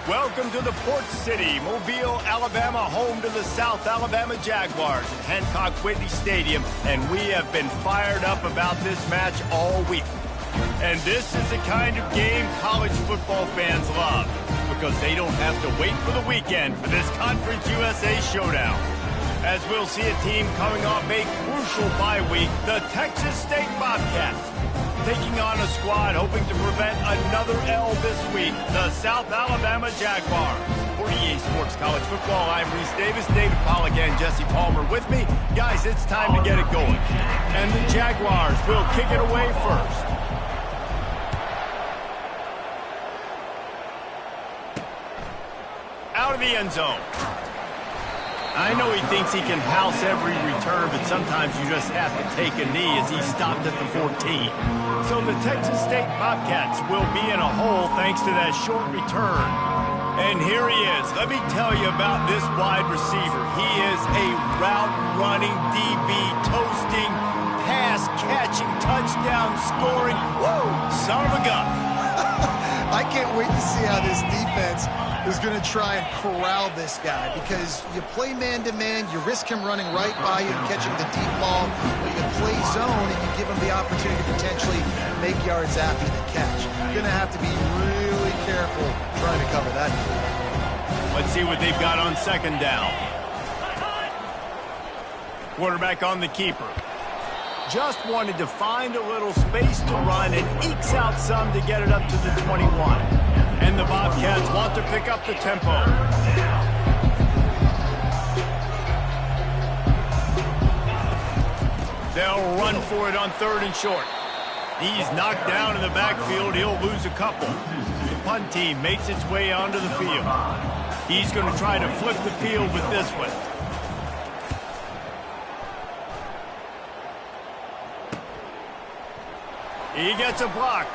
Welcome to the Port City, Mobile, Alabama, home to the South Alabama Jaguars at Hancock-Whitney Stadium, and we have been fired up about this match all week. And this is the kind of game college football fans love, because they don't have to wait for the weekend for this Conference USA showdown. As we'll see a team coming off a crucial bye week, the Texas State Bobcats, taking on a squad hoping to prevent another L this week, the South Alabama Jaguars. For EA Sports College Football, I'm Reese Davis, David Pollock, and Jesse Palmer with me. Guys, it's time to get it going. And the Jaguars will kick it away first. Out of the end zone. I know he thinks he can house every return, but sometimes you just have to take a knee as he stopped at the 14. So the Texas State Bobcats will be in a hole thanks to that short return. And here he is. Let me tell you about this wide receiver. He is a route-running DB, toasting, pass-catching, touchdown-scoring, woo, son of a gun. I can't wait to see how this defense is going to try and corral this guy, because you play man-to-man, you risk him running right by you and catching the deep ball, or you play zone and you give him the opportunity to potentially make yards after the catch. You're going to have to be really careful trying to cover that. Let's see what they've got on second down. Quarterback on the keeper. Just wanted to find a little space to run and ekes out some to get it up to the 21. And the Bobcats want to pick up the tempo. They'll run for it on third and short. He's knocked down in the backfield. He'll lose a couple. The punt team makes its way onto the field. He's going to try to flip the field with this one. He gets a block.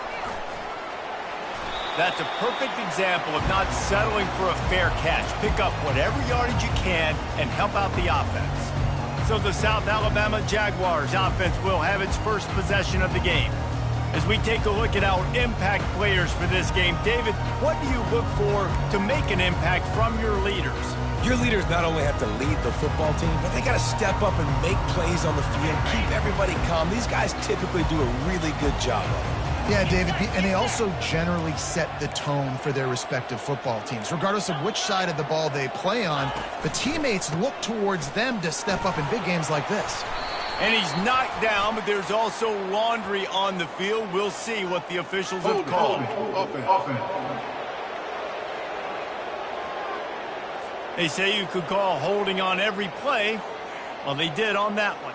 That's a perfect example of not settling for a fair catch. Pick up whatever yardage you can and help out the offense. So the South Alabama Jaguars offense will have its first possession of the game. As we take a look at our impact players for this game, David, what do you look for to make an impact from your leaders? Your leaders not only have to lead the football team, but they got to step up and make plays on the field, keep everybody calm. These guys typically do a really good job of it. Yeah, David, and they also generally set the tone for their respective football teams. Regardless of which side of the ball they play on, the teammates look towards them to step up in big games like this. And he's knocked down, but there's also laundry on the field. We'll see what the officials have called. They say you could call holding on every play. Well, they did on that one.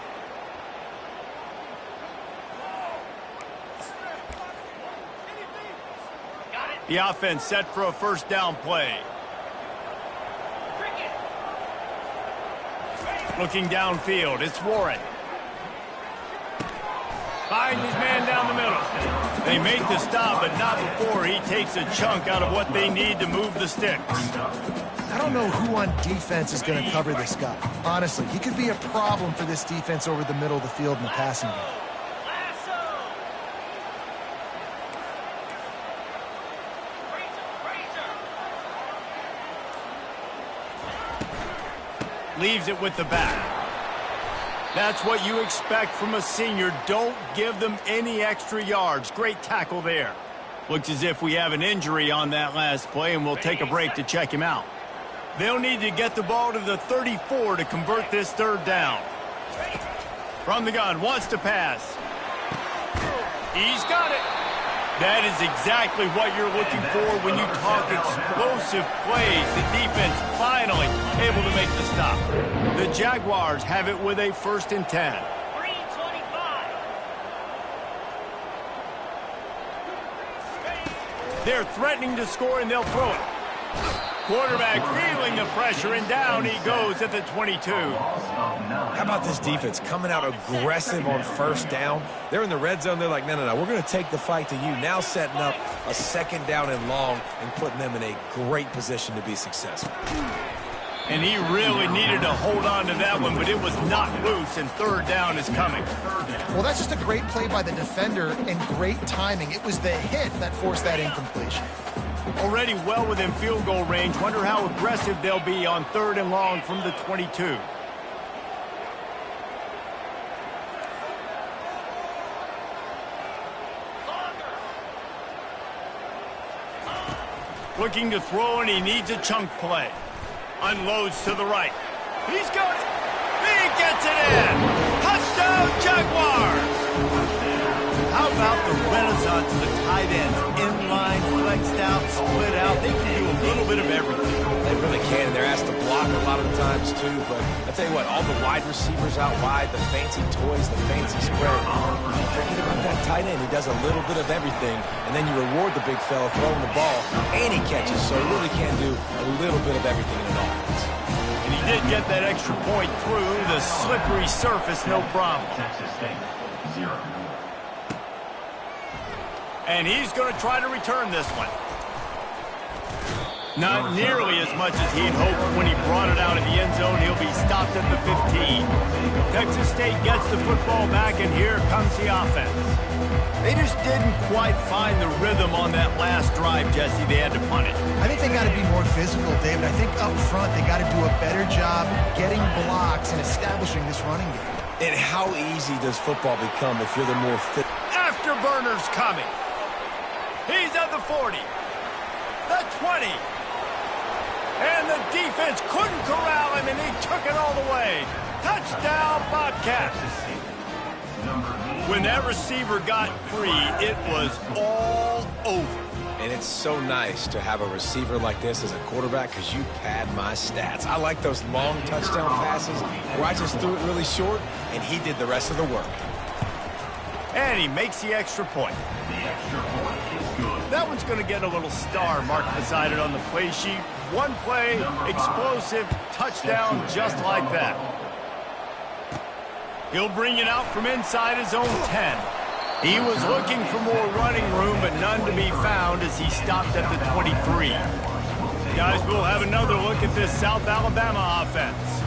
The offense set for a first down play. Looking downfield, it's Warren. Finds his man down the middle. They make the stop, but not before he takes a chunk out of what they need to move the sticks. I don't know who on defense is going to cover this guy. Honestly, he could be a problem for this defense over the middle of the field in the passing game. Leaves it with the back. That's what you expect from a senior. Don't give them any extra yards. Great tackle there. Looks as if we have an injury on that last play, and we'll take a break to check him out. They'll need to get the ball to the 34 to convert this third down. From the gun, wants to pass. He's got it. That is exactly what you're looking for when you talk explosive plays. The defense finally able to make the stop. The Jaguars have it with a 1st and 10. They're threatening to score, and they'll throw it. Quarterback feeling the pressure, and down he goes at the 22. How about this defense coming out aggressive on first down? They're in the red zone. They're like, no, we're going to take the fight to you. Now setting up a second down and long and putting them in a great position to be successful. And he really needed to hold on to that one, but it was not loose, and third down is coming. Well, that's just a great play by the defender and great timing. It was the hit that forced that incompletion. Already well within field goal range. Wonder how aggressive they'll be on 3rd and long from the 22. Looking to throw, and he needs a chunk play. Unloads to the right. He's got it. He gets it in. Touchdown, Jaguars. How about the renaissance of the tight ends? Inline, flexed out, split out. They can do a little bit of everything. They really can, and they're asked to block a lot of the times, too. But I tell you what, all the wide receivers out wide, the fancy toys, the fancy spread. Forget about that tight end. He does a little bit of everything, and then you reward the big fella throwing the ball, and he catches. So he really can do a little bit of everything in an offense. And he did get that extra point through the slippery surface, no problem. And he's going to try to return this one. Not nearly as much as he'd hoped when he brought it out of the end zone. He'll be stopped at the 15. Texas State gets the football back, and here comes the offense. They just didn't quite find the rhythm on that last drive, Jesse. They had to punt it. I think they got to be more physical, David. I think up front they got to do a better job getting blocks and establishing this running game. And how easy does football become if you're the more fit? Afterburners coming. He's at the 40, the 20, and the defense couldn't corral him, and he took it all the way. Touchdown, Bobcats. When that receiver got free, it was all over. And it's so nice to have a receiver like this as a quarterback because you pad my stats. I like those long touchdown passes where I just threw it really short, and he did the rest of the work. And he makes the extra point. That one's going to get a little star marked beside it on the play sheet. One play, explosive, touchdown, just like that. He'll bring it out from inside his own 10. He was looking for more running room, but none to be found as he stopped at the 23. Guys, we'll have another look at this South Alabama offense.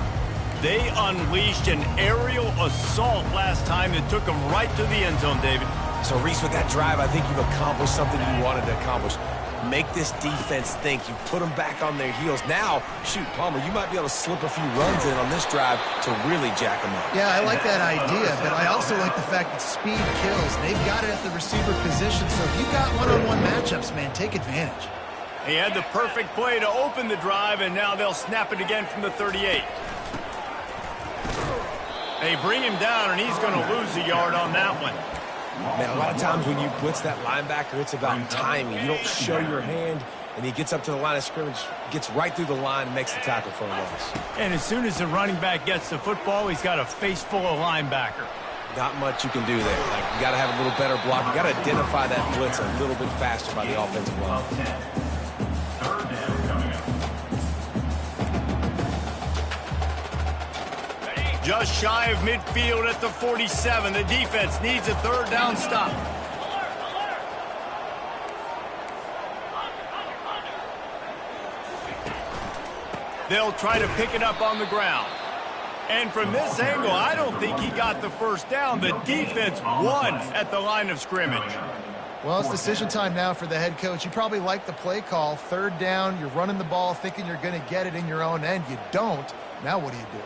They unleashed an aerial assault last time that took them right to the end zone, David. So, Reese, with that drive, I think you've accomplished something you wanted to accomplish. Make this defense think. You put them back on their heels. Now, shoot, Palmer, you might be able to slip a few runs in on this drive to really jack them up. Yeah, I like that idea, but I also like the fact that speed kills. They've got it at the receiver position, so if you've got one-on-one matchups, man, take advantage. He had the perfect play to open the drive, and now they'll snap it again from the 38. They bring him down, and he's going to lose a yard on that one. Man, a lot of times when you blitz that linebacker, it's about timing. You don't show your hand, and he gets up to the line of scrimmage, gets right through the line, and makes the tackle for a loss. And as soon as the running back gets the football, he's got a face full of linebacker. Not much you can do there. Like, you got to have a little better block. You got to identify that blitz a little bit faster by the offensive line. Just shy of midfield at the 47. The defense needs a third down stop. They'll try to pick it up on the ground. And from this angle, I don't think he got the first down. The defense won at the line of scrimmage. Well, it's decision time now for the head coach. You probably like the play call. Third down, you're running the ball thinking you're going to get it in your own end. You don't. Now what do you do?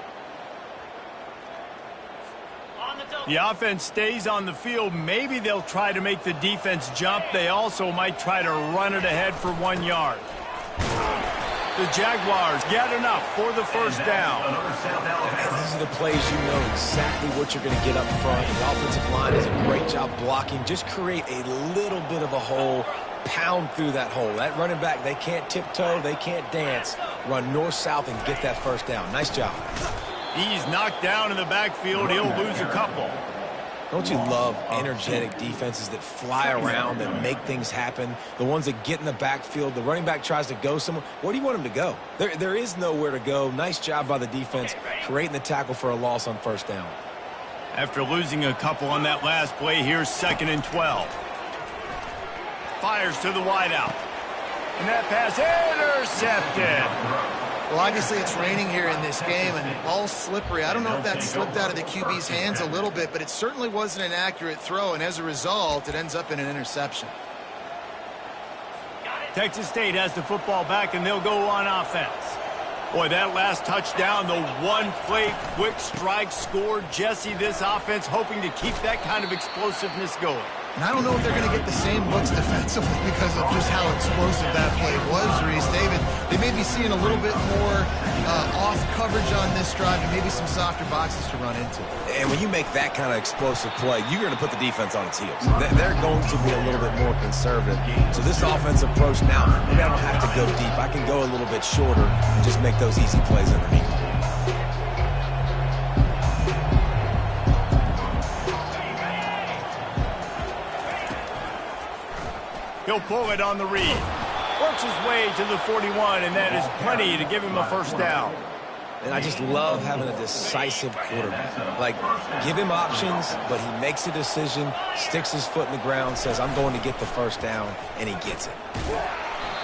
The offense stays on the field. Maybe they'll try to make the defense jump. They also might try to run it ahead for 1 yard. The Jaguars get enough for the first down. And these are the plays you know exactly what you're going to get up front. The offensive line does a great job blocking. Just create a little bit of a hole. Pound through that hole. That running back, they can't tiptoe. They can't dance. Run north-south and get that first down. Nice job. He's knocked down in the backfield. He'll lose a couple. Don't you love energetic defenses that fly around and make things happen? The ones that get in the backfield, the running back tries to go somewhere. Where do you want him to go? There is nowhere to go. Nice job by the defense, creating the tackle for a loss on first down. After losing a couple on that last play, here's 2nd and 12. Fires to the wideout. And that pass intercepted. Well, obviously it's raining here in this game, and ball's slippery. I don't know if that slipped out of the QB's hands a little bit, but it certainly wasn't an accurate throw, and as a result, it ends up in an interception. Texas State has the football back, and they'll go on offense. Boy, that last touchdown, the one-play quick strike score. Jesse, this offense hoping to keep that kind of explosiveness going. And I don't know if they're going to get the same looks defensively because of just how explosive that play was, Reese. David, they may be seeing a little bit more off coverage on this drive and maybe some softer boxes to run into. And when you make that kind of explosive play, you're going to put the defense on its heels. They're going to be a little bit more conservative. So this offensive approach now, maybe I don't have to go deep. I can go a little bit shorter and just make those easy plays underneath. He'll pull it on the read. Works his way to the 41, and that is plenty to give him a first down. And I just love having a decisive quarterback. Like, give him options, but he makes a decision, sticks his foot in the ground, says, I'm going to get the first down, and he gets it.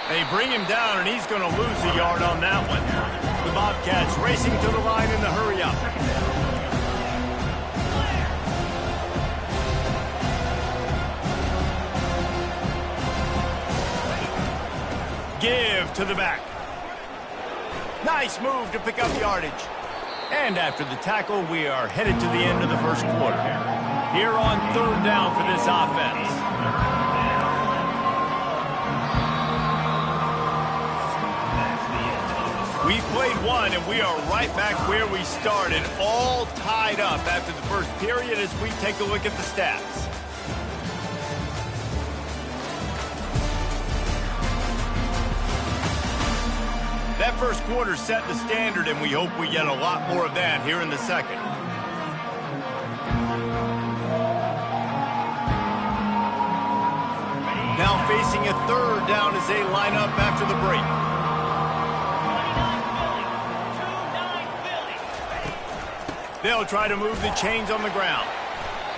They bring him down, and he's going to lose a yard on that one. The Bobcats racing to the line in the hurry-up. Give to the back. Nice move to pick up yardage. And after the tackle, we are headed to the end of the first quarter. Here on third down for this offense. We've played one, and we are right back where we started, all tied up after the first period as we take a look at the stats. That first quarter set the standard, and we hope we get a lot more of that here in the second. Now facing a third down as they line up after the break. They'll try to move the chains on the ground.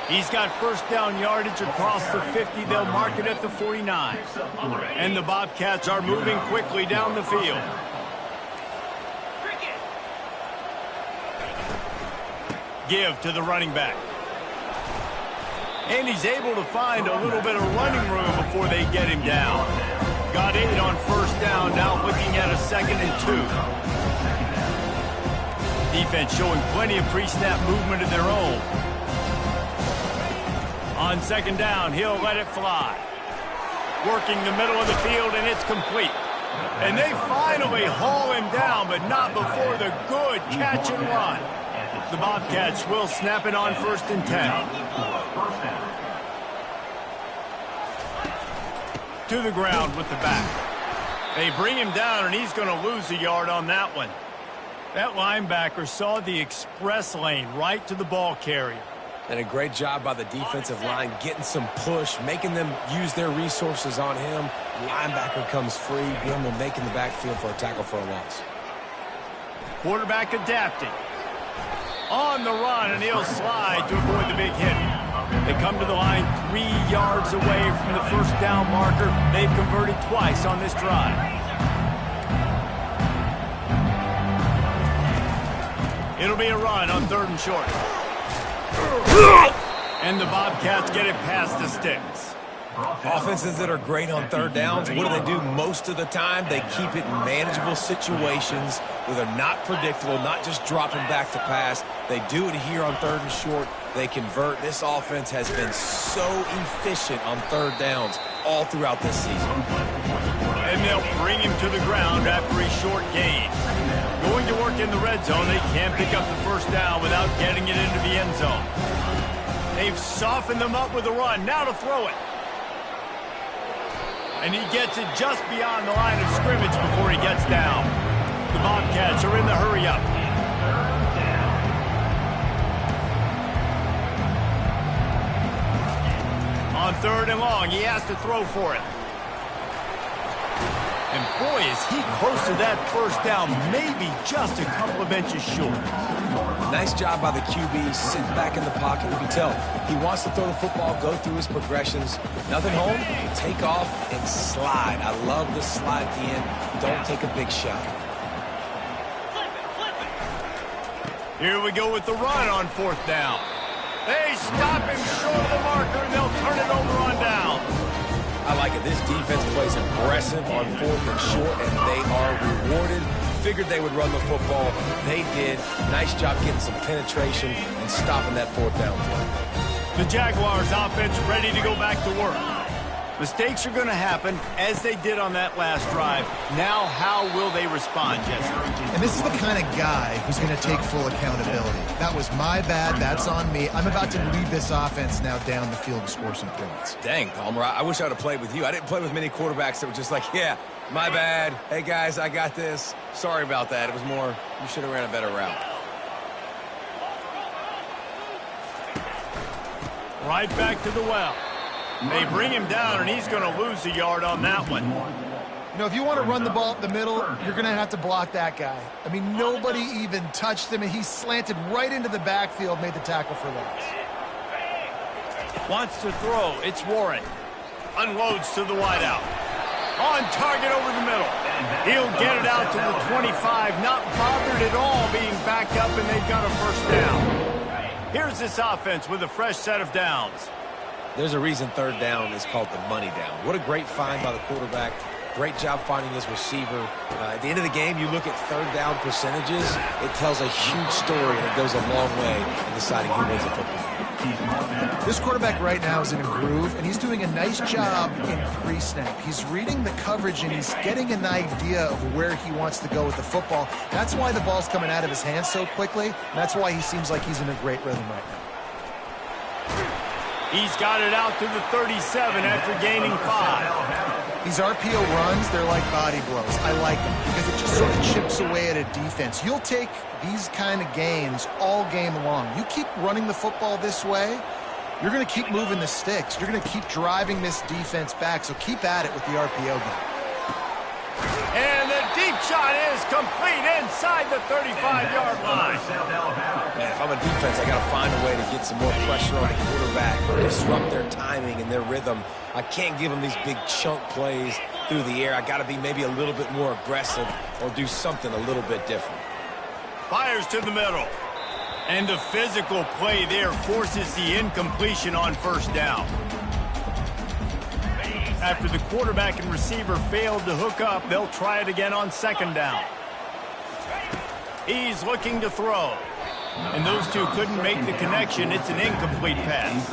He's got first down yardage across the 50. They'll mark it at the 49. And the Bobcats are moving quickly down the field. Give to the running back. And he's able to find a little bit of running room before they get him down. Got 8 on first down, now looking at a 2nd and 2. Defense showing plenty of pre-snap movement of their own. On 2nd down, he'll let it fly. Working the middle of the field, and it's complete. And they finally haul him down, but not before the good catch and run. The Bobcats will snap it on 1st and 10. To the ground with the back. They bring him down, and he's going to lose a yard on that one. That linebacker saw the express lane right to the ball carrier. And a great job by the defensive line, getting some push, making them use their resources on him. Linebacker comes free, Gilman making the backfield for a tackle for a loss. Quarterback adapting. On the run, and he'll slide to avoid the big hit. They come to the line 3 yards away from the first down marker. They've converted twice on this drive. It'll be a run on 3rd and short. And the Bobcats get it past the sticks. Offenses that are great on 3rd downs, what do? Most of the time, they keep it in manageable situations where they're not predictable, not just dropping back to pass. They do it here on 3rd and short. They convert. This offense has been so efficient on 3rd downs all throughout this season. And they'll bring him to the ground after a short gain. Going to work in the red zone, they can't pick up the first down without getting it into the end zone. They've softened them up with a run. Now to throw it. And he gets it just beyond the line of scrimmage before he gets down. The Bobcats are in the hurry-up. On 3rd and long, he has to throw for it. And boy, is he close to that first down, maybe just a couple of inches short. Nice job by the QB, sitting back in the pocket. You can tell he wants to throw the football, go through his progressions. Nothing home, take off and slide. I love the slide at the end. Don't take a big shot. Here we go with the run on 4th down. They stop him short of the marker, and they'll turn it over on down. I like it. This defense plays aggressive on 4th and short, and they are rewarded. Figured they would run the football. They did. Nice job getting some penetration and stopping that 4th down play. The Jaguars offense ready to go back to work. Mistakes are going to happen, as they did on that last drive. Now, how will they respond, Jesse? And this is the kind of guy who's going to take full accountability. That was my bad. That's on me. I'm about to lead this offense now down the field and score some points. Dang, Palmer, I wish I would have played with you. I didn't play with many quarterbacks that were just like, yeah, my bad. Hey, guys, I got this. Sorry about that. It was more, you should have ran a better route. Right back to the well. They bring him down, and he's going to lose a yard on that one. You know, if you want to run the ball up the middle, you're going to have to block that guy. I mean, nobody even touched him, and he slanted right into the backfield, made the tackle for loss. Wants to throw. It's Warren. Unloads to the wideout. On target over the middle. He'll get it out to the 25. Not bothered at all being backed up, and they've got a first down. Here's this offense with a fresh set of downs. There's a reason 3rd down is called the money down. What a great find by the quarterback. Great job finding his receiver. At the end of the game, you look at 3rd down percentages. It tells a huge story, and it goes a long way in deciding who wins a football. This quarterback right now is in a groove, and he's doing a nice job in pre-snap. He's reading the coverage, and he's getting an idea of where he wants to go with the football. That's why the ball's coming out of his hands so quickly, and that's why he seems like he's in a great rhythm right now. He's got it out to the 37 after gaining 5. These RPO runs, they're like body blows. I like them because it just sort of chips away at a defense. You'll take these kind of gains all game long. You keep running the football this way, you're going to keep moving the sticks. You're going to keep driving this defense back, so keep at it with the RPO game. And the deep shot is complete inside the 35-yard line. Man, if I'm a defense, I got to find a way to get some more pressure on the quarterback or disrupt their timing and their rhythm. I can't give them these big chunk plays through the air. I got to be maybe a little bit more aggressive or do something a little bit different. Fires to the middle. And the physical play there forces the incompletion on 1st down. After the quarterback and receiver failed to hook up, they'll try it again on 2nd down. He's looking to throw. And those two couldn't make the connection. It's an incomplete pass.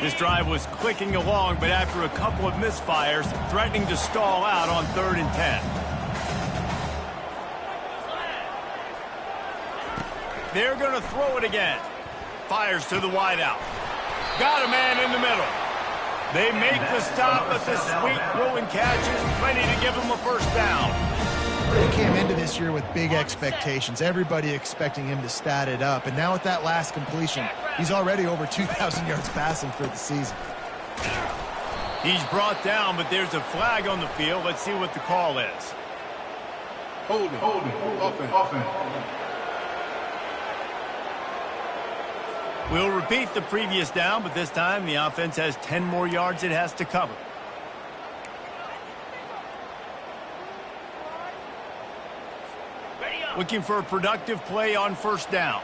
This drive was clicking along, but after a couple of misfires, threatening to stall out on 3rd and 10. They're going to throw it again. Fires to the wideout. Got a man in the middle. They make the stop, but the sweet throw and catch is plenty to give them a 1st down. He came into this year with big expectations. Everybody expecting him to stat it up. And now with that last completion, he's already over 2,000 yards passing for the season. He's brought down, but there's a flag on the field. Let's see what the call is. Holding. Offense. We'll repeat the previous down, but this time the offense has 10 more yards it has to cover. Looking for a productive play on 1st down.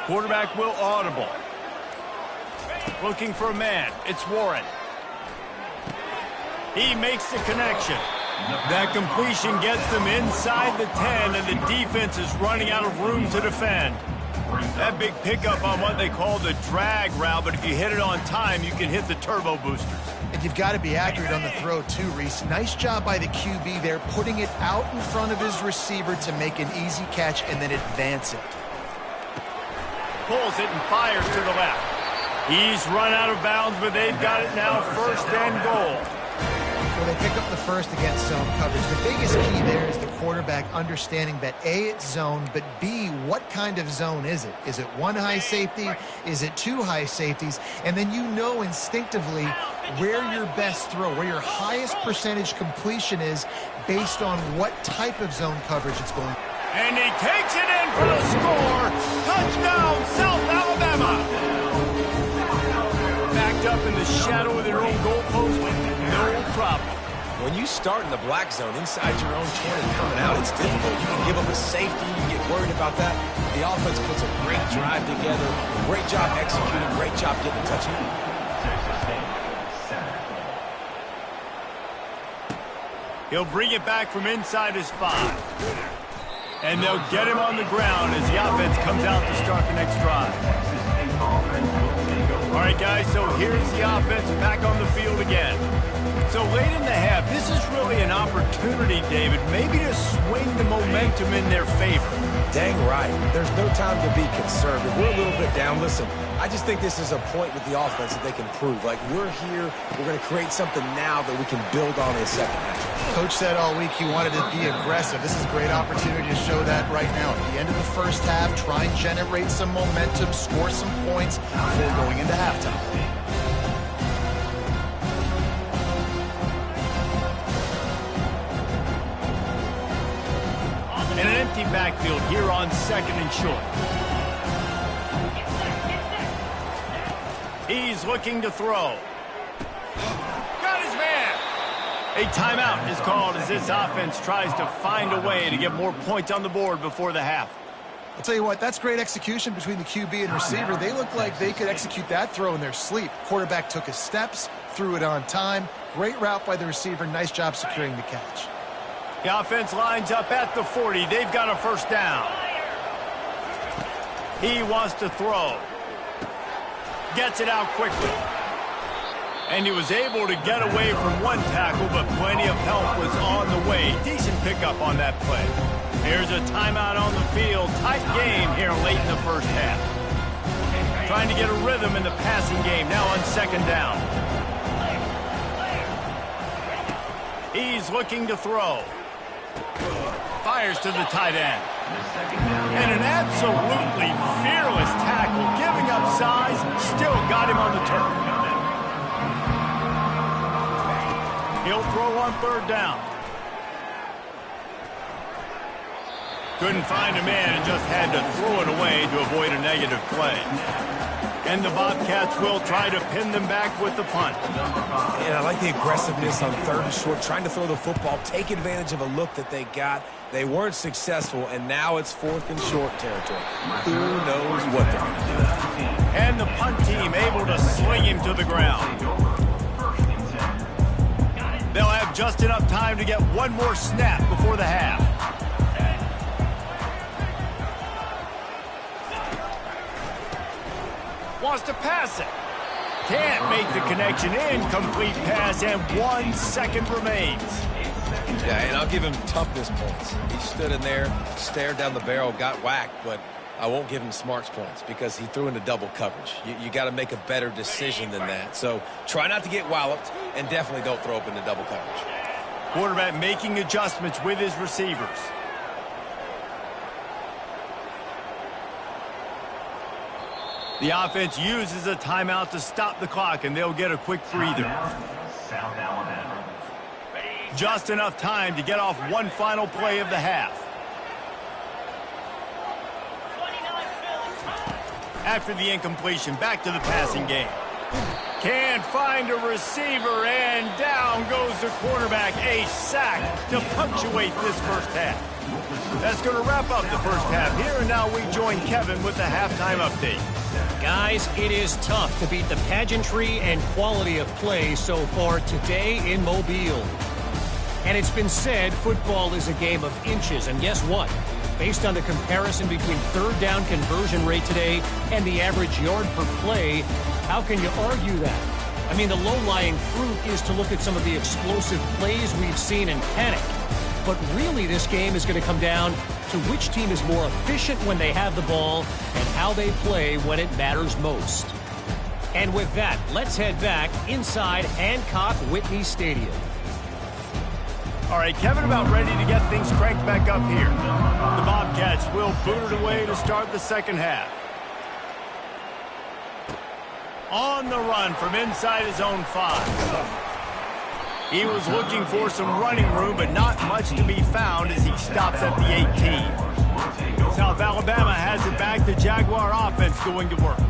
Quarterback will audible. Looking for a man. It's Warren. He makes the connection. That completion gets them inside the 10, and the defense is running out of room to defend. That big pickup on what they call the drag route, but if you hit it on time, you can hit the turbo boosters. And you've got to be accurate on the throw too, Reese. Nice job by the QB there, putting it out in front of his receiver to make an easy catch and then advance it. Pulls it and fires to the left. He's run out of bounds, but they've got it now 1st and goal. Well, they pick up the first against zone coverage. The biggest key there is the quarterback understanding that A, it's zone, but B, what kind of zone is it? Is it 1 high safety? Is it 2 high safeties? And then you know instinctively where your best throw, where your highest percentage completion is based on what type of zone coverage it's going. And he takes it in for the score. Touchdown, South Alabama. Backed up in the shadow of their own goalpost, no problem. When you start in the black zone inside your own 20 coming out, it's difficult. You can give up a safety. You get worried about that. The offense puts a great drive together. Great job executing. Great job getting a touchdown. He'll bring it back from inside his 5. And they'll get him on the ground as the offense comes out to start the next drive. All right, guys, so here's the offense back on the field again. So late in the half, this is really an opportunity, David, maybe to swing the momentum in their favor. Dang right. There's no time to be concerned. If we're a little bit down, listen, I just think this is a point with the offense that they can prove. Like, we're here, we're going to create something now that we can build on in the second half. Coach said all week he wanted to be aggressive. This is a great opportunity to show that right now. At the end of the first half, try and generate some momentum, score some points before going into halftime. In an empty backfield here on 2nd and short. He's looking to throw. Got his man. A timeout is called as this offense tries to find a way to get more points on the board before the half. I'll tell you what, that's great execution between the QB and receiver. They look like they could execute that throw in their sleep. Quarterback took his steps, threw it on time. Great route by the receiver. Nice job securing the catch. The offense lines up at the 40. They've got a first down. He wants to throw. Gets it out quickly. And he was able to get away from one tackle, but plenty of help was on the way. Decent pickup on that play. Here's a timeout on the field. Tight game here late in the first half. Trying to get a rhythm in the passing game now on 2nd down. He's looking to throw. Fires to the tight end. And an absolutely fearless tackle, giving up size, still got him on the turf. He'll throw on 3rd down. Couldn't find a man and just had to throw it away to avoid a negative play. And the Bobcats will try to pin them back with the punt. And I like the aggressiveness on 3rd and short, trying to throw the football, take advantage of a look that they got. They weren't successful, and now it's 4th and short territory. Who knows what they're going to do. And the punt team able to sling him to the ground. They'll have just enough time to get one more snap before the half. Wants to pass it. Can't make the connection. Incomplete pass, and 1 second remains. Yeah, and I'll give him toughness points. He stood in there, stared down the barrel, got whacked, but I won't give him smarts points because he threw into double coverage. You got to make a better decision than that. So try not to get walloped, and definitely don't throw up into double coverage. Quarterback making adjustments with his receivers. The offense uses a timeout to stop the clock, and they'll get a quick breather. South Alabama. Just enough time to get off one final play of the half. After the incompletion, back to the passing game. Can't find a receiver, and down goes the quarterback. A sack to punctuate this first half. That's going to wrap up the first half here, and now we join Kevin with the halftime update. Guys, it is tough to beat the pageantry and quality of play so far today in Mobile. And it's been said football is a game of inches, and guess what? Based on the comparison between 3rd down conversion rate today and the average yard per play, how can you argue that? I mean, the low-lying fruit is to look at some of the explosive plays we've seen in panic. But really, this game is going to come down to which team is more efficient when they have the ball and how they play when it matters most. And with that, let's head back inside Hancock-Whitney Stadium. All right, Kevin about ready to get things cranked back up here. The Bobcats will boot it away to start the second half. On the run from inside his own 5. He was looking for some running room, but not much to be found as he stops at the 18. South Alabama has it back. The Jaguar offense going to work.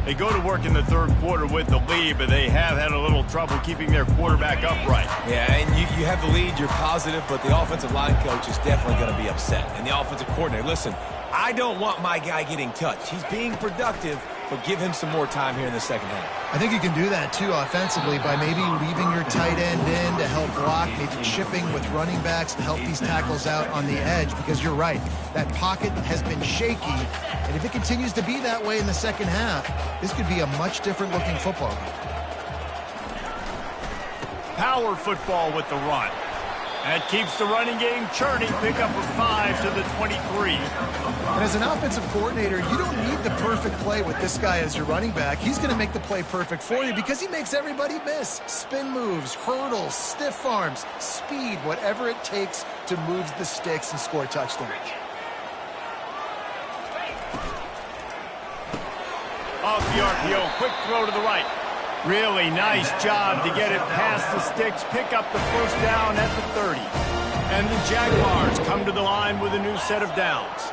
They go to work in the third quarter with the lead, but they have had a little trouble keeping their quarterback upright. Yeah, and you have the lead, you're positive, but the offensive line coach is definitely going to be upset. And the offensive coordinator, listen, I don't want my guy getting touched. He's being productive, but give him some more time here in the second half. I think you can do that, too, offensively, by maybe leaving your tight end in to help block, maybe chipping with running backs to help these tackles out on the edge, because you're right. That pocket has been shaky, and if it continues to be that way in the second half, this could be a much different-looking football game. Power football with the run. That keeps the running game churning. Pick up a 5 to the 23. And as an offensive coordinator, you don't need the perfect play with this guy as your running back. He's going to make the play perfect for you because he makes everybody miss. Spin moves, hurdles, stiff arms, speed, whatever it takes to move the sticks and score touchdowns. Off the RPO, quick throw to the right. Really nice job to get it past the sticks, pick up the first down at the 30. And the Jaguars come to the line with a new set of downs.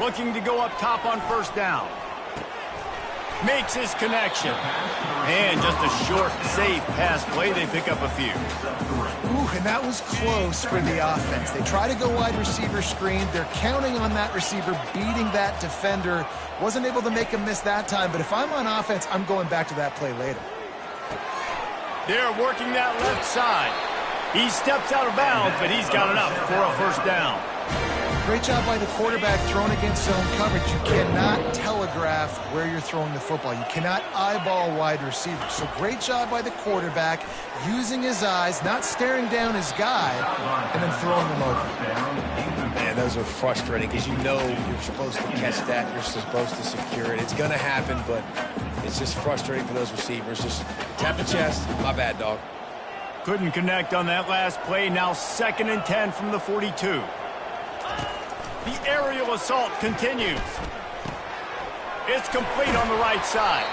Looking to go up top on first down. Makes his connection. And just a short, safe pass play. They pick up a few. Ooh, and that was close for the offense. They try to go wide receiver screen. They're counting on that receiver beating that defender. Wasn't able to make him miss that time, but if I'm on offense, I'm going back to that play later. They're working that left side. He steps out of bounds, but he's got enough for a first down. Great job by the quarterback throwing against zone coverage. You cannot telegraph where you're throwing the football. You cannot eyeball wide receivers. So great job by the quarterback using his eyes, not staring down his guy, and then throwing him over. Man, those are frustrating because you know you're supposed to catch that. You're supposed to secure it. It's going to happen, but it's just frustrating for those receivers. Just tap the chest. My bad, dog. Couldn't connect on that last play. Now 2nd and 10 from the 42. The aerial assault continues. It's complete on the right side.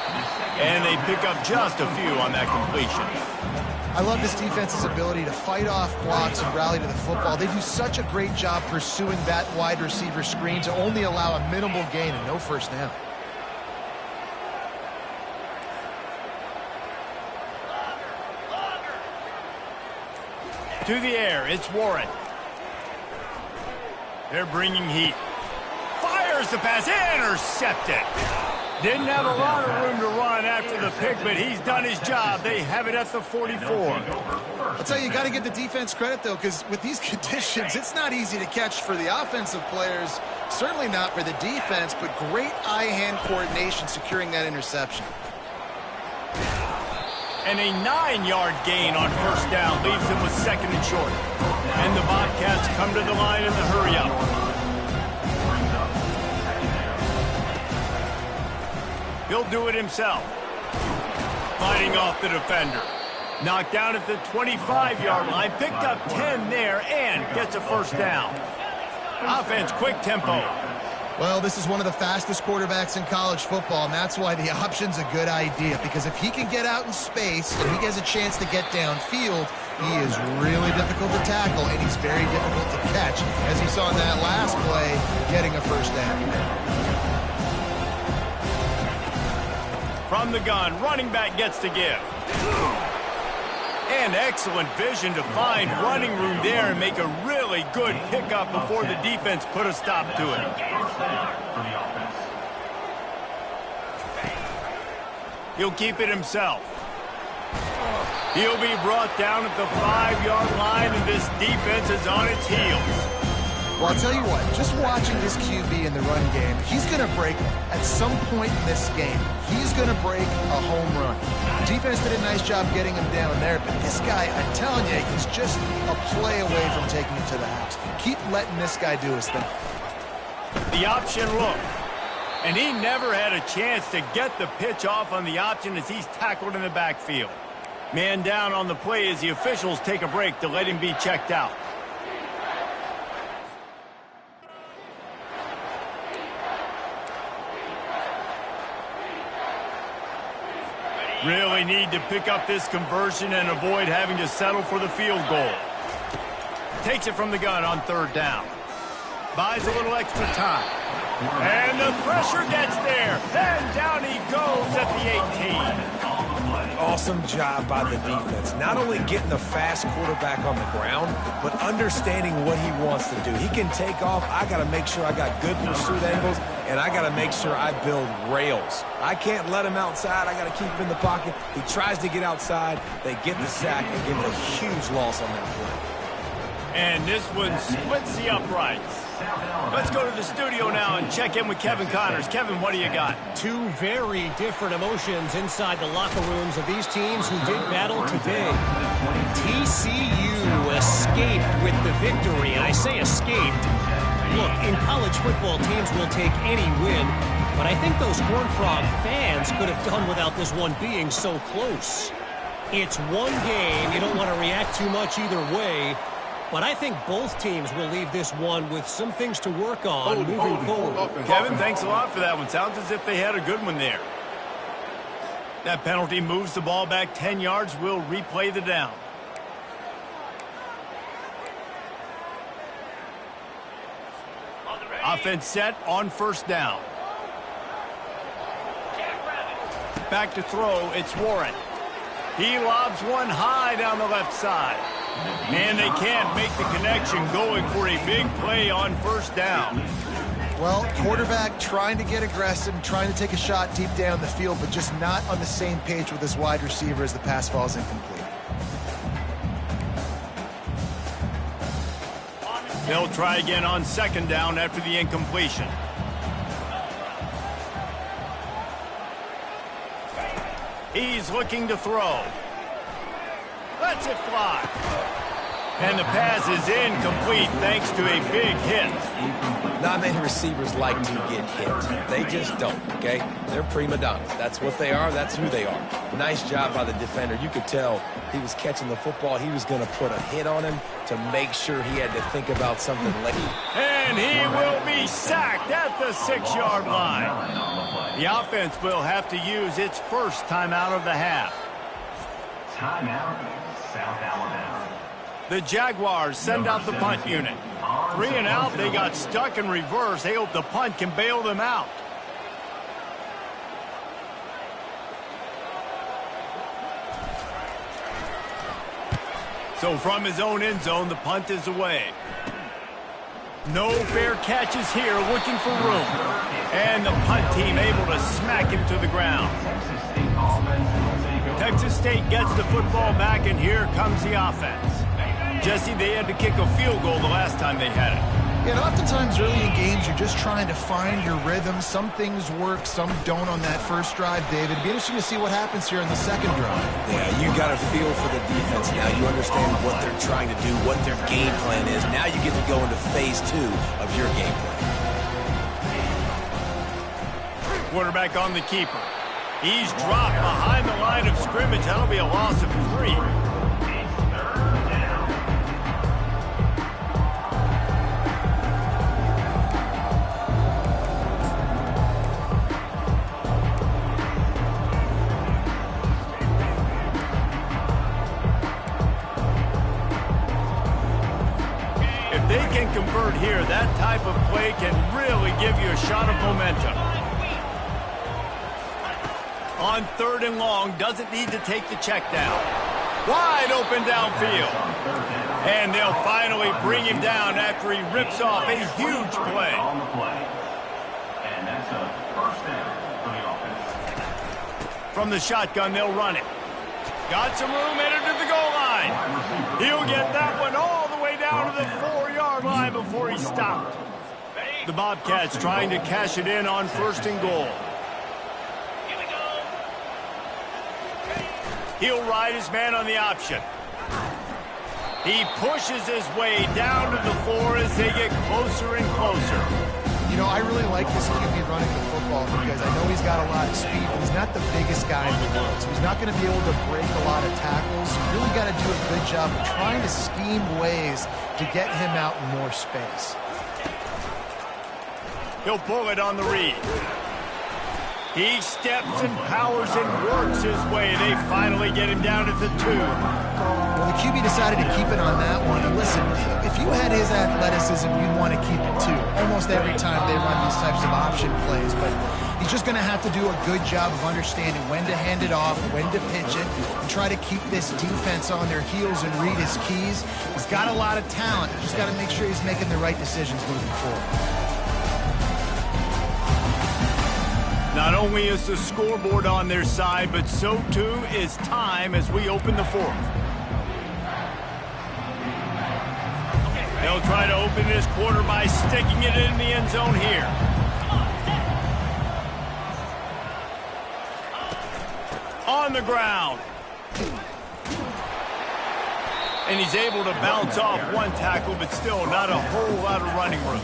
And they pick up just a few on that completion. I love this defense's ability to fight off blocks and rally to the football. They do such a great job pursuing that wide receiver screen to only allow a minimal gain and no first down. To the air, it's Warren. They're bringing heat. Fires the pass, intercepted. Didn't have a lot of room to run after the pick, but he's done his job. They have it at the 44. I'll tell you, you got to give the defense credit, though, because with these conditions, it's not easy to catch for the offensive players, certainly not for the defense, but great eye-hand coordination securing that interception. And a 9-yard gain on first down leaves them with 2nd and short. And the Bobcats come to the line in the hurry-up. He'll do it himself. Fighting off the defender. Knocked down at the 25-yard line. Picked up 10 there and gets a first down. Offense, quick tempo. Well, this is one of the fastest quarterbacks in college football, and that's why the option's a good idea, because if he can get out in space and he has a chance to get downfield, he is really difficult to tackle, and he's very difficult to catch, as you saw in that last play, getting a first down. From the gun, running back gets to give. And excellent vision to find running room there and make a really good pickup before the defense put a stop to it. He'll keep it himself. He'll be brought down at the 5-yard line, and this defense is on its heels. Well, I'll tell you what, just watching this QB in the run game, he's going to break at some point in this game. He's going to break a home run. The defense did a nice job getting him down there, but this guy, I'm telling you, he's just a play away from taking it to the house. Keep letting this guy do his thing. The option look. And he never had a chance to get the pitch off on the option as he's tackled in the backfield. Man down on the play as the officials take a break to let him be checked out. Really need to pick up this conversion and avoid having to settle for the field goal. Takes it from the gun on 3rd down. Buys a little extra time. And the pressure gets there. And down he goes at the 18. Awesome job by the defense. Not only getting the fast quarterback on the ground, but understanding what he wants to do. He can take off. I got to make sure I got good pursuit angles, and I got to make sure I build rails. I can't let him outside. I got to keep him in the pocket. He tries to get outside. They get the sack and give him a huge loss on that play. And this one splits the uprights. Let's go to the studio now and check in with Kevin Connors. Kevin, what do you got? Two very different emotions inside the locker rooms of these teams who did battle today. TCU escaped with the victory, and I say escaped. Look, in college football, teams will take any win, but I think those Horned Frog fans could have done without this one being so close. It's one game. You don't want to react too much either way. But I think both teams will leave this one with some things to work on moving forward. Kevin, thanks a lot for that one. Sounds as if they had a good one there. That penalty moves the ball back 10 yards. We'll replay the down. Offense set on first down. Back to throw. It's Warren. He lobs one high down the left side. And they can't make the connection, going for a big play on first down. Well, quarterback trying to get aggressive, trying to take a shot deep down the field, but just not on the same page with his wide receiver as the pass falls incomplete. They'll try again on second down after the incompletion. He's looking to throw. Lets it fly. And the pass is incomplete thanks to a big hit. Not many receivers like to get hit. They just don't, okay? They're prima donnas. That's what they are. That's who they are. Nice job by the defender. You could tell he was catching the football. He was going to put a hit on him to make sure he had to think about something late. And he will be sacked at the 6-yard line. The offense will have to use its first timeout of the half. Timeout, South Alabama. The Jaguars send out the punt unit. 3 and out, they got stuck in reverse. They hope the punt can bail them out. So from his own end zone, the punt is away. No fair catches here, looking for room. And the punt team able to smack him to the ground. Texas State gets the football back, and here comes the offense. Jesse, they had to kick a field goal the last time they had it. Yeah, and oftentimes early in games, you're just trying to find your rhythm. Some things work, some don't on that first drive, David. It'd be interesting to see what happens here in the second drive. Yeah, you got a feel for the defense now. You understand what they're trying to do, what their game plan is. Now you get to go into phase 2 of your game plan. Quarterback on the keeper. He's dropped behind the line of scrimmage. That'll be a loss of 3. If they can convert here, that type of play can really give you a shot of momentum. On 3rd and long, doesn't need to take the check down. Wide open downfield. And they'll finally bring him down after he rips off a huge play. And that's a first down for the offense. From the shotgun, they'll run it. Got some room, headed to the goal line. He'll get that one all the way down to the 4-yard line before he stopped. The Bobcats trying to cash it in on 1st and goal. He'll ride his man on the option. He pushes his way down to the 4 as they get closer and closer. You know, I really like this QB running the football because I know he's got a lot of speed, but he's not the biggest guy in the world. So he's not going to be able to break a lot of tackles. You really got to do a good job of trying to scheme ways to get him out in more space. He'll pull it on the read. He steps and powers and works his way. They finally get him down at the 2. Well, the QB decided to keep it on that one. And listen, if you had his his athleticism, you'd want to keep it too. Almost every time they run these types of option plays, but he's just going to have to do a good job of understanding when to hand it off, when to pitch it, and try to keep this defense on their heels and read his keys. He's got a lot of talent. Just got to make sure he's making the right decisions moving forward. Not only is the scoreboard on their side, but so too is time as we open the fourth. They'll try to open this quarter by sticking it in the end zone here. On the ground. And he's able to bounce off one tackle, but still not a whole lot of running room.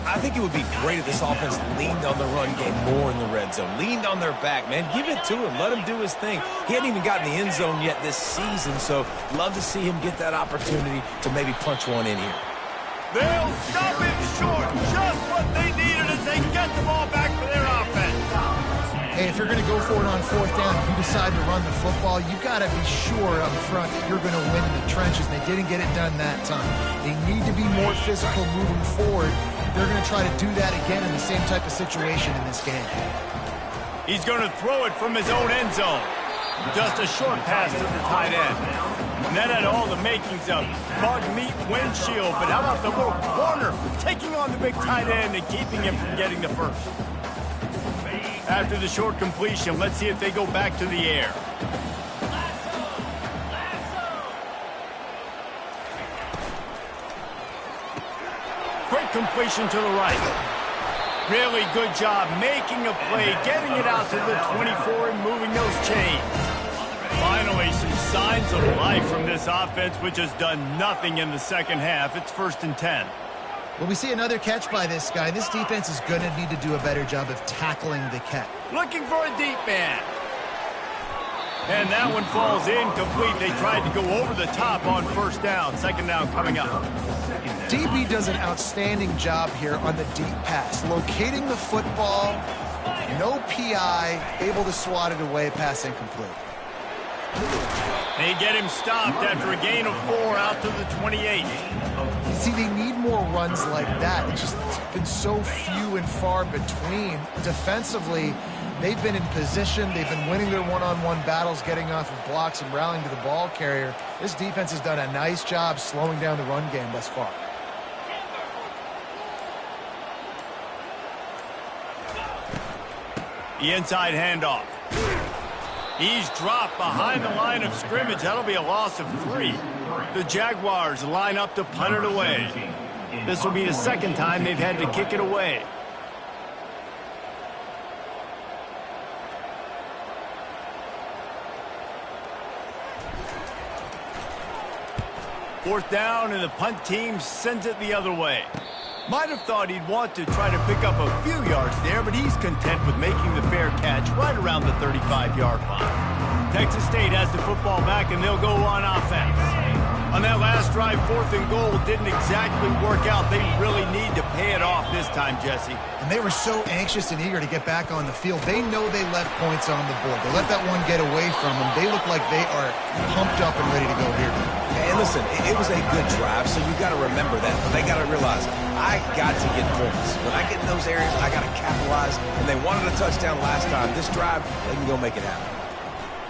I think it would be great if this offense leaned on the run game more in the red zone. Leaned on their back, man. Give it to him. Let him do his thing. He hadn't even gotten the end zone yet this season, so love to see him get that opportunity to maybe punch one in here. They'll stop him short. Just what they needed as they get the ball back for their offense. Hey, if you're going to go for it on fourth down, if you decide to run the football, you've got to be sure up front that you're going to win in the trenches. They didn't get it done that time. They need to be more physical moving forward. They're going to try to do that again in the same type of situation in this game. He's going to throw it from his own end zone. Just a short pass to the tight end. And that had all the makings of bug meat windshield. But how about the little corner taking on the big tight end and keeping him from getting the first? After the short completion, let's see if they go back to the air. Great completion to the right. Really good job making a play, getting it out to the 24 and moving those chains. Finally, some signs of life from this offense, which has done nothing in the second half. It's 1st and 10. Well, we see another catch by this guy. This defense is going to need to do a better job of tackling the catch. Looking for a deep man. And that one falls incomplete. They tried to go over the top on 1st down. 2nd down coming up. DB does an outstanding job here on the deep pass. Locating the football, no PI, able to swat it away, pass incomplete. They get him stopped after a gain of 4 out to the 28. You see, they need more runs like that. It's just been so few and far between. Defensively, they've been in position. They've been winning their one-on-one battles, getting off of blocks and rallying to the ball carrier. This defense has done a nice job slowing down the run game thus far. The inside handoff. He's dropped behind the line of scrimmage. That'll be a loss of 3. The Jaguars line up to punt it away. This will be the 2nd time they've had to kick it away. Fourth down, and the punt team sends it the other way. Might have thought he'd want to try to pick up a few yards there, but he's content with making the fair catch right around the 35-yard line. Texas State has the football back, and they'll go on offense. On that last drive, 4th and goal didn't exactly work out. They really need to pay it off this time, Jesse. And they were so anxious and eager to get back on the field. They know they left points on the board. They let that one get away from them. They look like they are pumped up and ready to go here. And listen, it was a good drive, so you got to remember that. But they got to realize, I got to get points. When I get in those areas, I got to capitalize. And they wanted a touchdown last time. This drive, they can go make it happen.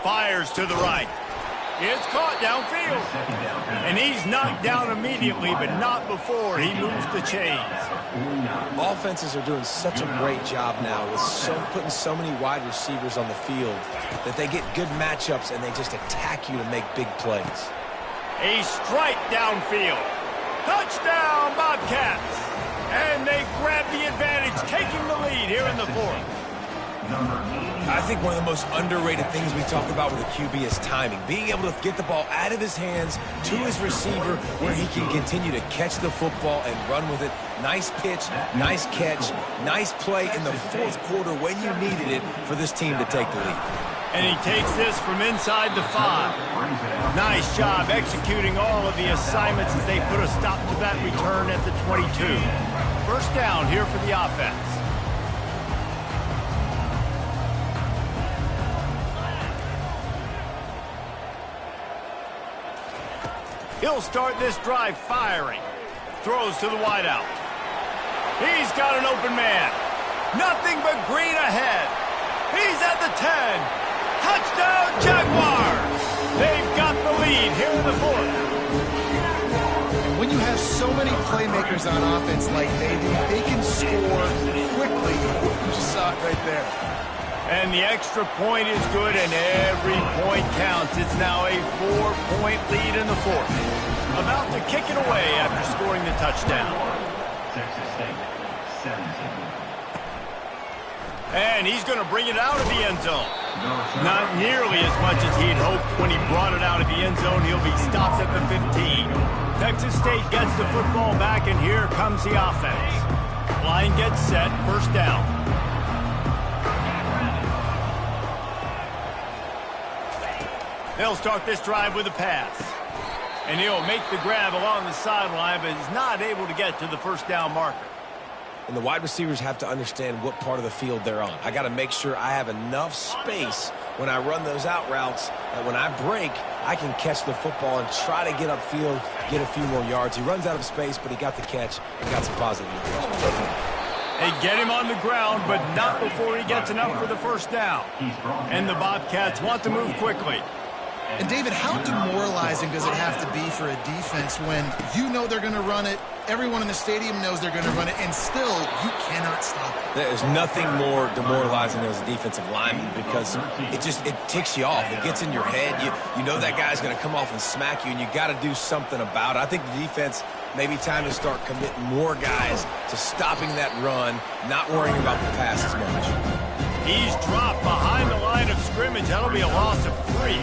Fires to the right. It's caught downfield. And he's knocked down immediately, but not before he moves the chains. Offenses are doing such a great job now with putting so many wide receivers on the field that they get good matchups and they just attack you to make big plays. A strike downfield. Touchdown, Bobcats. And they grab the advantage, taking the lead here in the 4th. I think one of the most underrated things we talk about with a QB is timing. Being able to get the ball out of his hands to his receiver where he can continue to catch the football and run with it. Nice pitch, nice catch, nice play in the 4th quarter when you needed it for this team to take the lead. And he takes this from inside the 5. Nice job executing all of the assignments as they put a stop to that return at the 22. 1st down here for the offense. He'll start this drive firing. Throws to the wideout. He's got an open man. Nothing but green ahead. He's at the 10. Touchdown, Jaguars! They've got the lead here in the fourth. When you have so many playmakers on offense like they do, they can score quickly. You just saw it right there. And the extra point is good, and every point counts. It's now a 4-point lead in the fourth. About to kick it away after scoring the touchdown. Texas State, 17. And he's going to bring it out of the end zone. Not nearly as much as he'd hoped when he brought it out of the end zone. He'll be stopped at the 15. Texas State gets the football back, and here comes the offense. Line gets set, first down. They'll start this drive with a pass. And he'll make the grab along the sideline, but is not able to get to the first down marker. And the wide receivers have to understand what part of the field they're on. I got to make sure I have enough space when I run those out routes that when I break, I can catch the football and try to get upfield, get a few more yards. He runs out of space, but he got the catch and got some positive yards. They get him on the ground, but not before he gets enough for the first down. And the Bobcats want to move quickly. And, David, how demoralizing does it have to be for a defense when you know they're going to run it, everyone in the stadium knows they're going to run it, and still you cannot stop it? There's nothing more demoralizing as a defensive lineman because it ticks you off. It gets in your head. You know that guy's going to come off and smack you, and you got to do something about it. I think the defense maybe time to start committing more guys to stopping that run, not worrying about the pass as much. He's dropped behind the line of scrimmage. That'll be a loss of 3.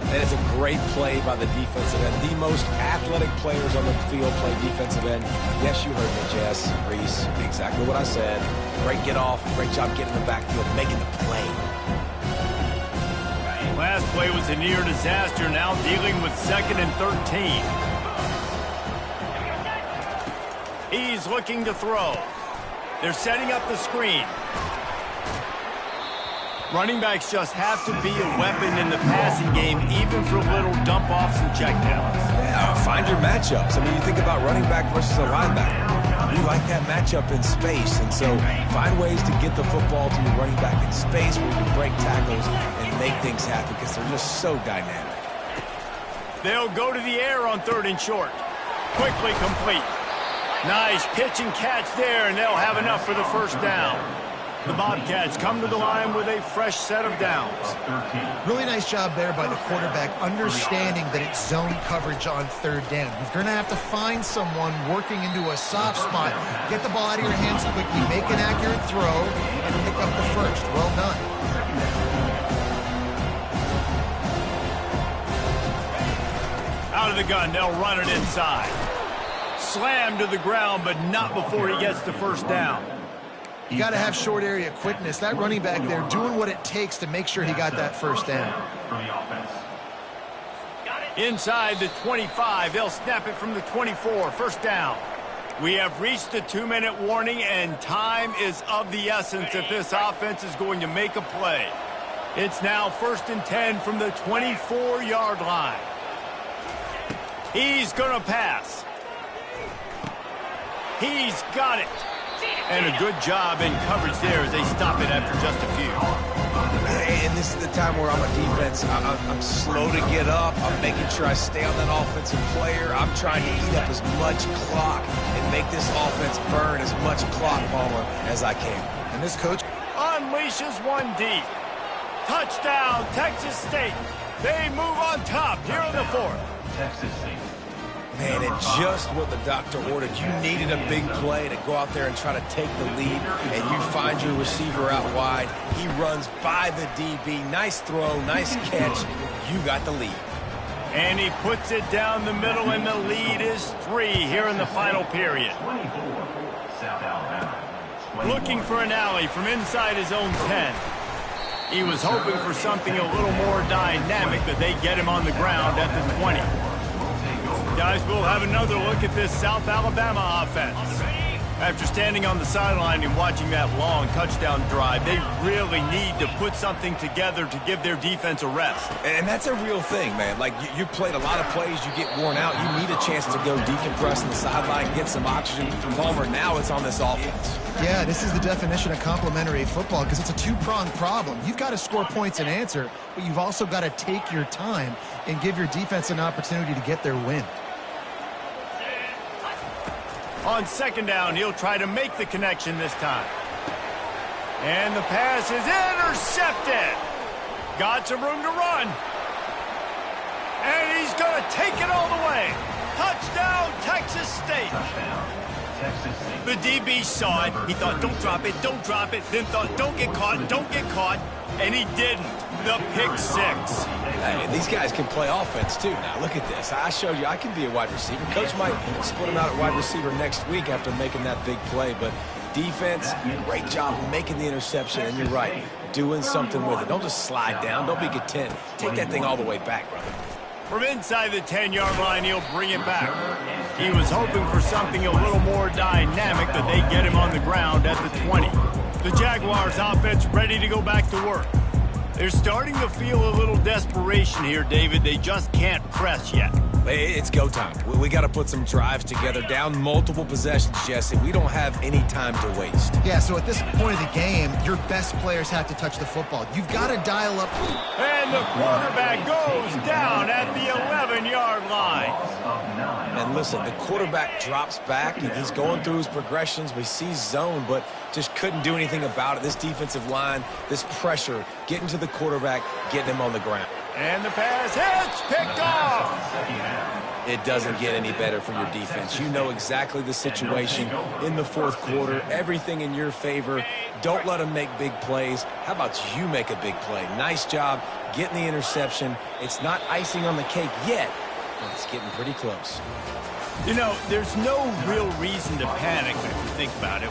And it's a great play by the defensive end. The most athletic players on the field play defensive end. Yes, you heard me, Jess, Reese. Exactly what I said. Great get off. Great job getting in the backfield, making the play. Last play was a near disaster. Now dealing with 2nd and 13. He's looking to throw. They're setting up the screen. Running backs just have to be a weapon in the passing game, even for little dump-offs and checkdowns. Yeah, find your matchups. I mean, you think about running back versus a linebacker. You like that matchup in space, and so find ways to get the football to your running back in space where you can break tackles and make things happen because they're just so dynamic. They'll go to the air on 3rd and short. Quickly complete. Nice pitch and catch there, and they'll have enough for the first down. The Bobcats come to the line with a fresh set of downs. Really nice job there by the quarterback, understanding that it's zone coverage on 3rd down. You're going to have to find someone working into a soft spot, get the ball out of your hands quickly, make an accurate throw, and pick up the first. Well done. Out of the gun, they'll run it inside. Slammed to the ground, but not before he gets the first down. You got to have short area quickness. That running back there doing what it takes to make sure he got that first down. Inside the 25, they'll snap it from the 24, first down. We have reached the 2-minute warning, and time is of the essence if this offense is going to make a play. It's now 1st and 10 from the 24-yard line. He's going to pass. He's got it. And a good job in coverage there as they stop it after just a few. And this is the time where I'm a defense. I'm slow to get up. I'm making sure I stay on that offensive player. I'm trying to eat up as much clock and make this offense burn as much clock power as I can. And this coach unleashes one deep. Touchdown, Texas State. They move on top here in the 4th. Texas State. Man, it's just what the doctor ordered. You needed a big play to go out there and try to take the lead, and you find your receiver out wide. He runs by the DB. Nice throw, nice catch. You got the lead. And he puts it down the middle, and the lead is 3 here in the final period. 24, South Alabama. 24. Looking for an alley from inside his own 10. He was hoping for something a little more dynamic, but they get him on the ground at the 20. Guys, we'll have another look at this South Alabama offense. After standing on the sideline and watching that long touchdown drive, they really need to put something together to give their defense a rest. And that's a real thing, man. Like, you played a lot of plays, you get worn out, you need a chance to go decompress on the sideline, get some oxygen. Palmer, now it's on this offense. Yeah, this is the definition of complementary football because it's a two-pronged problem. You've got to score points and answer, but you've also got to take your time and give your defense an opportunity to get their win. On second down, he'll try to make the connection this time. And the pass is intercepted. Got some room to run. And he's going to take it all the way. Touchdown, Texas State. Touchdown, Texas State. The DB saw it. He thought, don't drop it, don't drop it. Then thought, don't get caught, don't get caught. And he didn't. The pick six. Hey, these guys can play offense, too. Now, look at this. I showed you I can be a wide receiver. Coach might split him out at wide receiver next week after making that big play. But defense, great job making the interception. And you're right, doing something with it. Don't just slide down. Don't be content. Take that thing all the way back, brother. From inside the 10-yard line, he'll bring it back. He was hoping for something a little more dynamic, but they get him on the ground at the 20. The Jaguars offense ready to go back to work. They're starting to feel a little desperation here, David. They just can't press yet. It's go time. We got to put some drives together, down multiple possessions, Jesse. We don't have any time to waste. Yeah, so at this point of the game, your best players have to touch the football. You've got to dial up. And the quarterback goes down at the 11-yard line. And listen, the quarterback drops back, and he's going through his progressions. We see zone, but just couldn't do anything about it. This defensive line, this pressure, getting to the quarterback, getting him on the ground. And the pass hits, picked off. It doesn't get any better for your defense. You know exactly the situation in the fourth quarter. Everything in your favor. Don't let them make big plays. How about you make a big play? Nice job getting the interception. It's not icing on the cake yet, but it's getting pretty close. You know, there's no real reason to panic if you think about it.